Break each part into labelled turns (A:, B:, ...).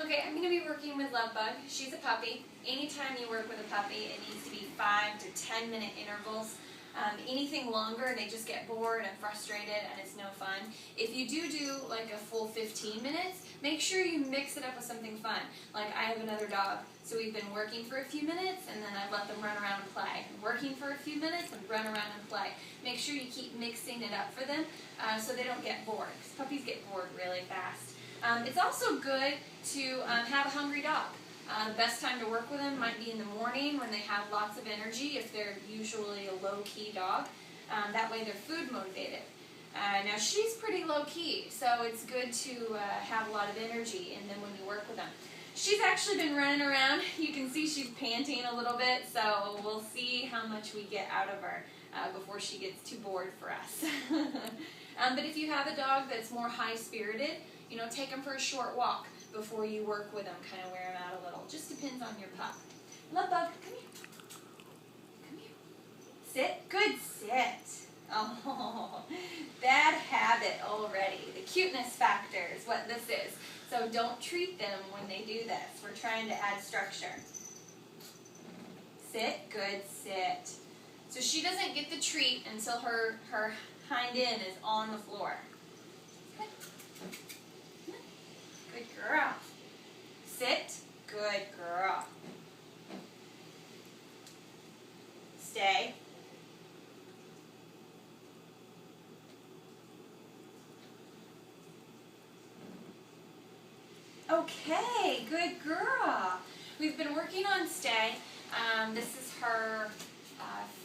A: Okay, I'm going to be working with Lovebug. She's a puppy. Anytime you work with a puppy, it needs to be 5 to 10 minute intervals. Anything longer, they just get bored and frustrated and it's no fun. If you do like a full 15 minutes, make sure you mix it up with something fun. Like I have another dog, so we've been working for a few minutes and then I let them run around and play. Working for a few minutes and run around and play. Make sure you keep mixing it up for them so they don't get bored, because puppies get bored really fast. It's also good to have a hungry dog. The best time to work with them might be in the morning when they have lots of energy, if they're usually a low-key dog. That way they're food motivated. Now she's pretty low-key, so it's good to have a lot of energy in them when you work with them. She's actually been running around. You can see she's panting a little bit, so we'll see how much we get out of her before she gets too bored for us. But if you have a dog that's more high-spirited, you know, take them for a short walk before you work with them, kind of wear them out a little. Just depends on your pup. Lovebug, come here. Come here. Sit. Good sit. Oh, bad habit already. The cuteness factor is what this is. So don't treat them when they do this. We're trying to add structure. Sit. Good sit. So she doesn't get the treat until her hind end is on the floor. Good girl. Sit. Good girl. Stay. Okay, good girl. We've been working on stay. This is her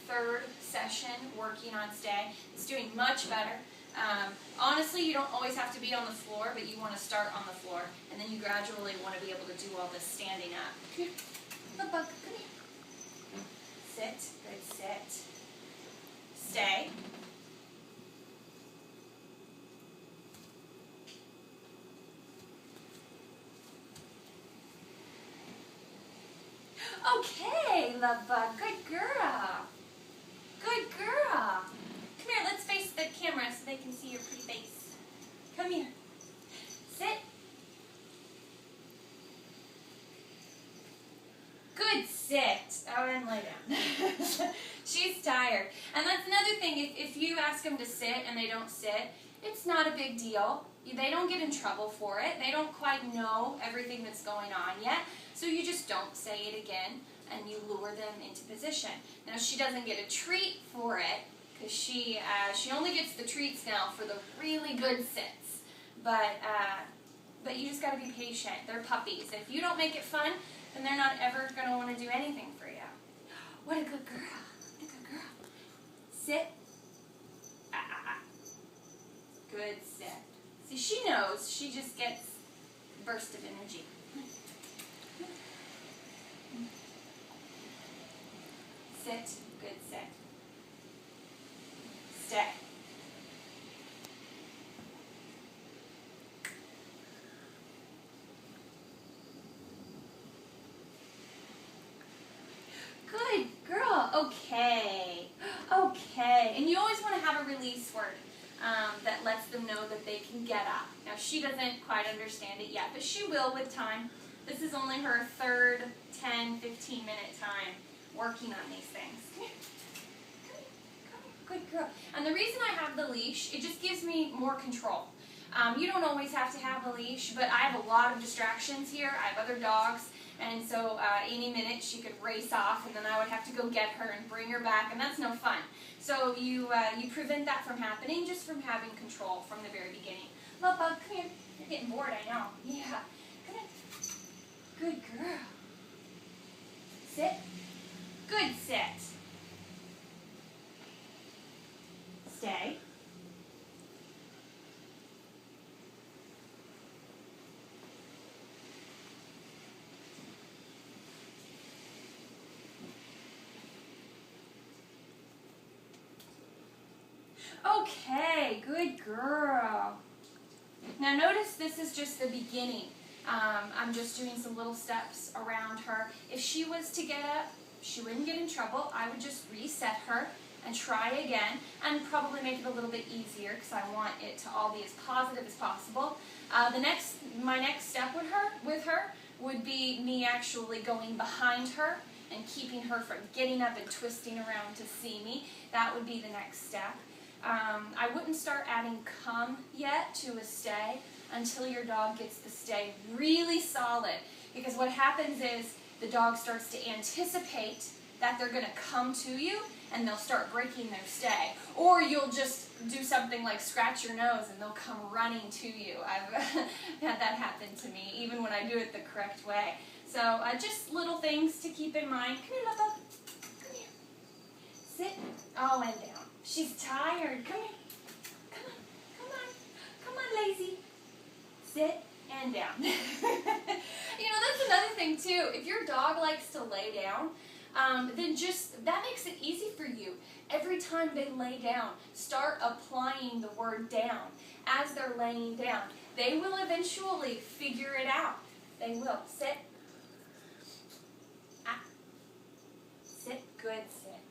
A: third session working on stay. It's doing much better. Honestly, you don't always have to be on the floor, but you want to start on the floor, and then you gradually want to be able to do all this standing up. Come here. Lovebug, come here. Sit. Good sit. Stay. Okay, Lovebug, good girl. Good girl. Come here, let's face the camera so they can see your pretty face. Come here. Sit. Good sit. Oh, and lay down. She's tired. And that's another thing, if you ask them to sit and they don't sit, it's not a big deal. They don't get in trouble for it. They don't quite know everything that's going on yet. So you just don't say it again and you lure them into position. Now she doesn't get a treat for it, because she only gets the treats now for the really good sits. But you just got to be patient. They're puppies. If you don't make it fun, then they're not ever going to want to do anything for you. What a good girl. What a good girl. Sit. Good sit. See, she knows. She just gets a burst of energy. Sit. Good sit. Stay. Good girl. Okay. Okay. And you always want to have a release word that lets them know that they can get up. Now, she doesn't quite understand it yet, but she will with time. This is only her third 10, 15-minute time working on these things. Come here. Good girl. And the reason I have the leash, it just gives me more control. You don't always have to have a leash, but I have a lot of distractions here. I have other dogs, and so any minute she could race off, and then I would have to go get her and bring her back, and that's no fun. So you prevent that from happening just from having control from the very beginning. Lovebug, come here. You're getting bored, I know. Yeah. Come here. Good girl. Sit. Good sit. Stay. Okay, good girl. Now notice this is just the beginning. I'm just doing some little steps around her. If she was to get up, she wouldn't get in trouble. I would just reset her and try again, and probably make it a little bit easier because I want it to all be as positive as possible. My next step with her would be me actually going behind her and keeping her from getting up and twisting around to see me. That would be the next step. I wouldn't start adding come yet to a stay until your dog gets the stay really solid, because what happens is the dog starts to anticipate that they're going to come to you and they'll start breaking their stay. Or you'll just do something like scratch your nose and they'll come running to you. I've had that happen to me, even when I do it the correct way. So just little things to keep in mind. Come here, Lubba. Come here. Sit. Oh, and down. She's tired. Come here. Come on. Come on. Come on, lazy. Sit and down. You know, that's another thing too. If your dog likes to lay down, then that makes it easy for you. Every time they lay down, start applying the word down as they're laying down. They will eventually figure it out. They will. Sit. Ah. Sit. Good. Sit.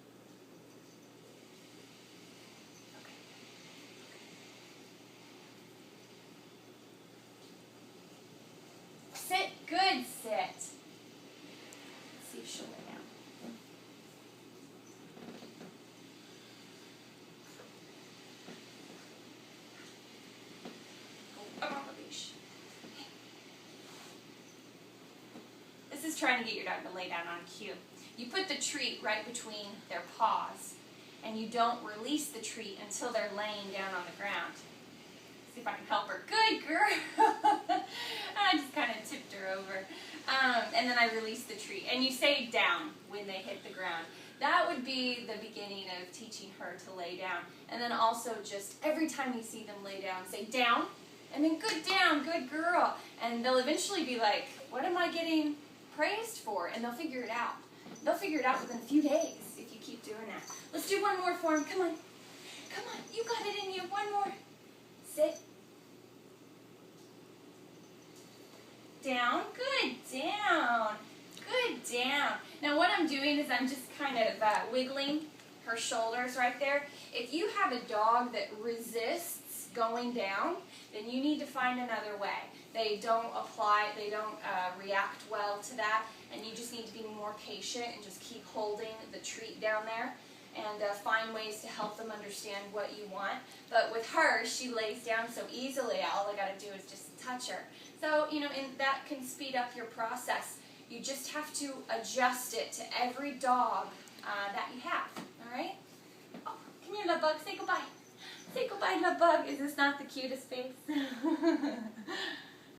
A: Okay. Sit. Good. Sit. Let's see if she'll lay down. This is trying to get your dog to lay down on cue. You put the treat right between their paws, and you don't release the treat until they're laying down on the ground. See if I can help her. Good girl! I just kind of tipped her over. And then I release the treat. And you say down when they hit the ground. That would be the beginning of teaching her to lay down. And then also just every time you see them lay down, say down, and then good down, good girl. And they'll eventually be like, what am I getting praised for? And they'll figure it out. They'll figure it out within a few days if you keep doing that. Let's do one more for them. Come on. Come on. You got it in you. One more. Sit. Down. Good down. Good down. Now what I'm doing is I'm just kind of wiggling her shoulders right there. If you have a dog that resists going down, then you need to find another way. They don't react well to that, and you just need to be more patient and just keep holding the treat down there and find ways to help them understand what you want. But with her, she lays down so easily, all I got to do is just touch her. So, you know, and that can speed up your process. You just have to adjust it to every dog that you have, all right? Oh, come here, love bug, say goodbye. Say goodbye, love bug. Is this not the cutest face?